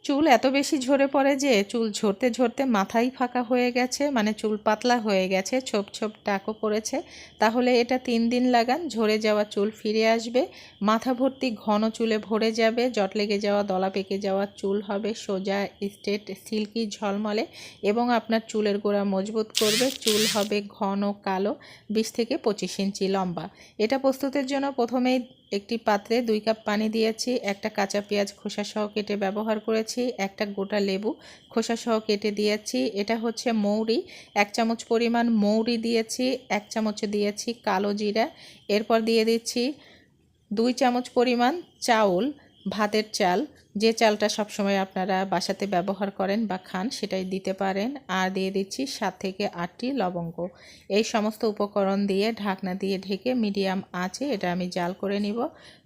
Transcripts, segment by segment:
চুল এত বেশি ঝরে পড়ে যে চুল ঝরতে ঝরতে মাথাই ফাঁকা হয়ে গেছে, মানে চুল পাতলা হয়ে গেছে, ছোপ ছোপ টাকও পড়েছে। তাহলে এটা 3 দিন লাগান, ঝরে যাওয়া চুল ফিরে আসবে, মাথা ভর্তি ঘন চুলে ভরে যাবে, জট লেগে যাওয়া দলা পেকে যাওয়া চুল হবে সোজা, স্ট্রেট, সিল্কি, ঝলমলে এবং আপনার চুলের গোড়া মজবুত করবে। চুল হবে ঘন কালো, 20 থেকে 25 ইঞ্চি লম্বা। এটা প্রস্তুতের জন্য প্রথমেই একটি পাত্রে 2 কাপ পানি দিয়েছি, একটা কাঁচা পেঁয়াজ খোসা সহ কেটে ব্যবহার করেছি, একটা গোটা লেবু খোসা সহ কেটে দিয়েছি। এটা হচ্ছে মৌরি, 1 চামচ পরিমাণ মৌরি দিয়েছি, 1 চামচ দিয়েছি কালো জিরা। এরপর দিয়ে দিচ্ছি 2 চামচ পরিমাণ চাউল, ভাতের চাল, যে চালটা সবসময় আপনারা বাসাতে ব্যবহার করেন বা খান সেটাই দিতে পারেন। আর দিয়ে দিচ্ছি 7 থেকে 8টি লবঙ্গ। এই সমস্ত উপকরণ দিয়ে ঢাকনা দিয়ে ঢেকে মিডিয়াম আঁচে এটা আমি জাল করে নিব।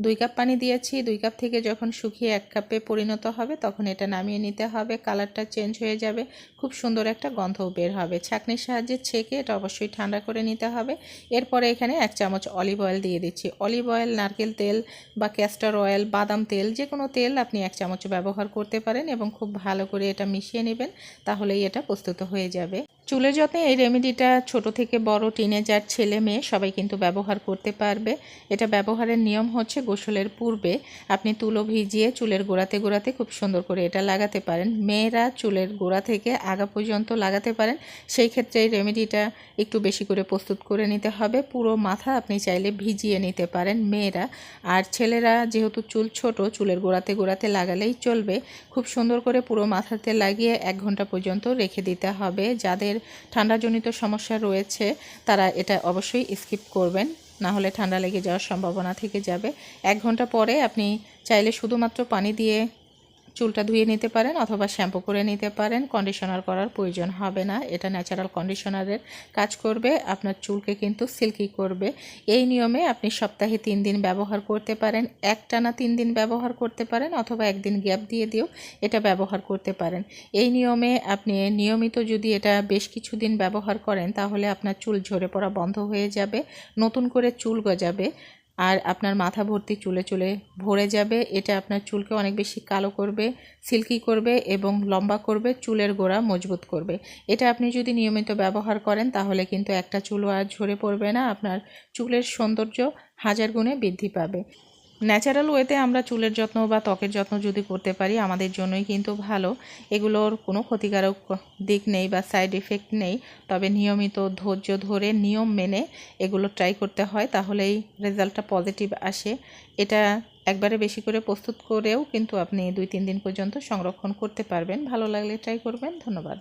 2 কাপ পানি দিয়েছি, 2 কাপ থেকে যখন শুকিয়ে 1 কাপে পরিণত হবে তখন এটা নামিয়ে নিতে হবে। কালারটা চেঞ্জ হয়ে যাবে, খুব সুন্দর একটা গন্ধও বের হবে। ছাঁকনির সাহায্যে ছেঁকে এটা অবশ্যই ঠান্ডা করে নিতে হবে। এরপরে এখানে 1 চামচ অলিভ অয়েল দিয়ে দিচ্ছি। অলিভ অয়েল, নারকেল তেল বা ক্যাস্টর অয়েল, বাদাম তেল, যে কোনো তেল আপনি 1 চামচ ব্যবহার করতে পারেন এবং খুব ভালো করে এটা মিশিয়ে নেবেন, তাহলেই এটা প্রস্তুত হয়ে যাবে। চুলের যত্নে এই রেমেডিটা ছোট থেকে বড়, টিনেজার, ছেলে মেয়ে সবাই কিন্তু ব্যবহার করতে পারবে। এটা ব্যবহারের নিয়ম হচ্ছে গোসলের পূর্বে আপনি তুলো ভিজিয়ে চুলের গোড়াতে গোড়াতে খুব সুন্দর করে এটা লাগাতে পারেন। মেয়েরা চুলের গোড়া থেকে আগা পর্যন্ত লাগাতে পারেন, সেই ক্ষেত্রে এই রেমেডিটা একটু বেশি করে প্রস্তুত করে নিতে হবে। পুরো মাথা আপনি চাইলে ভিজিয়ে নিতে পারেন মেয়েরা, আর ছেলেরা যেহেতু চুল ছোট, চুলের গোড়াতে গোড়াতে লাগালেই চলবে। খুব সুন্দর করে পুরো মাথাতে লাগিয়ে 1 ঘন্টা পর্যন্ত রেখে দিতে হবে। যাদের ঠান্ডাজনিত সমস্যা রয়েছে তারা এটা অবশ্যই স্কিপ করবেন, না হলে ঠান্ডা লেগে যাওয়ার সম্ভাবনা থেকে যাবে। 1 ঘন্টা পরে আপনি চাইলে শুধুমাত্র পানি দিয়ে চুলটা ধুয়ে নিতে পারেন অথবা শ্যাম্পু করে নিতে পারেন, কন্ডিশনার করার প্রয়োজন হবে না। এটা ন্যাচারাল কন্ডিশনারের কাজ করবে, আপনার চুলকে কিন্তু সিল্কি করবে। এই নিয়মে আপনি সপ্তাহে 3 দিন ব্যবহার করতে পারেন, একটানা 3 দিন ব্যবহার করতে পারেন অথবা 1 দিন গ্যাপ দিয়ে দিয়েও এটা ব্যবহার করতে পারেন। এই নিয়মে আপনি নিয়মিত যদি এটা বেশ কিছুদিন ব্যবহার করেন তাহলে আপনার চুল ঝরে পড়া বন্ধ হয়ে যাবে, নতুন করে চুল গজাবে আর আপনার মাথা ভর্তি চুলে চুলে ভরে যাবে। এটা আপনার চুলকে অনেক বেশি কালো করবে, সিল্কি করবে এবং লম্বা করবে, চুলের গোড়া মজবুত করবে। এটা আপনি যদি নিয়মিত ব্যবহার করেন তাহলে কিন্তু একটা চুলও আর ঝরে পড়বে না, আপনার চুলের সৌন্দর্য 1000 গুণে বৃদ্ধি পাবে। ন্যাচারাল ওয়েতে আমরা চুলের যত্ন বা ত্বকের যত্ন যদি করতে পারি আমাদের জন্যই কিন্তু ভালো। এগুলোর কোনো ক্ষতিকারক দিক নেই বা সাইড এফেক্ট নেই, তবে নিয়মিত ধৈর্য ধরে নিয়ম মেনে এগুলো ট্রাই করতে হয়, তাহলেই রেজাল্টটা পজিটিভ আসে। এটা একবারে বেশি করে প্রস্তুত করেও কিন্তু আপনি 2-3 দিন পর্যন্ত সংরক্ষণ করতে পারবেন। ভালো লাগলে ট্রাই করবেন। ধন্যবাদ।